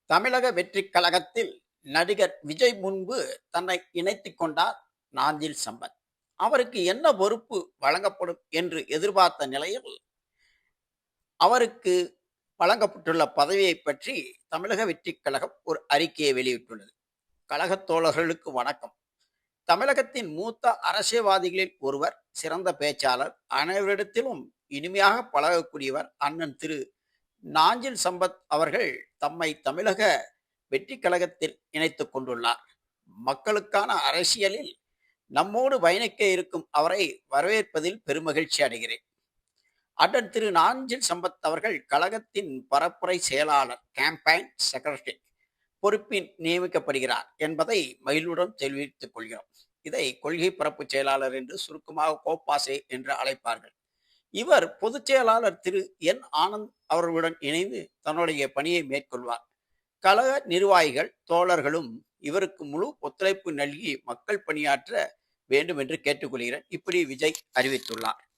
தமிழக வெற்றிக் கழகத்தில் நடிகர் விஜய் முன்பு தன்னை இணைத்துக் கொண்டார் நாஞ்சில் சம்பத். அவருக்கு என்ன பொறுப்பு வழங்கப்படும் என்று எதிர்பார்த்த நிலையில் அவருக்கு வழங்கப்பட்டுள்ள பதவியை பற்றி தமிழக வெற்றிக் கழகம் ஒரு அறிக்கையை வெளியிட்டுள்ளது. கழகத் தோழர்களுக்கு வணக்கம். தமிழகத்தின் மூத்த அரசியல்வாதிகளில் ஒருவர், சிறந்த பேச்சாளர், அனைவரிடத்திலும் இனிமையாக பழகக்கூடியவர் அண்ணன் திரு நாஞ்சில் சம்பத் அவர்கள் தம்மை தமிழக வெற்றிக் கழகத்தில் இணைத்துக் கொண்டுள்ளார். மக்களுக்கான அரசியலில் நம்மோடு பயணிக்க இருக்கும் அவரை வரவேற்பதில் பெருமகிழ்ச்சி அடைகிறேன். அண்ணன் திரு நாஞ்சில் சம்பத் அவர்கள் கழகத்தின் பரப்புரை செயலாளர், கேம்பெயின் செக்ரட்டரி பொறுப்பில் நியமிக்கப்படுகிறார் என்பதை மகிழ்வுடன் தெரிவித்துக் கொள்கிறோம். இதை கொள்கை பரப்பு செயலாளர் என்று சுருக்கமாக கோப்பாசே என்று அழைப்பார்கள். இவர் பொதுச் செயலாளர் திரு என் ஆனந்த் அவர்களுடன் இணைந்து தன்னுடைய பணியை மேற்கொள்வார். கழக நிர்வாகிகள் தோழர்களும் இவருக்கு முழு ஒத்துழைப்பு நல்கி மக்கள் பணியாற்ற வேண்டும் என்று கேட்டுக்கொள்கிறேன். இப்படி விஜய் அறிவித்துள்ளார்.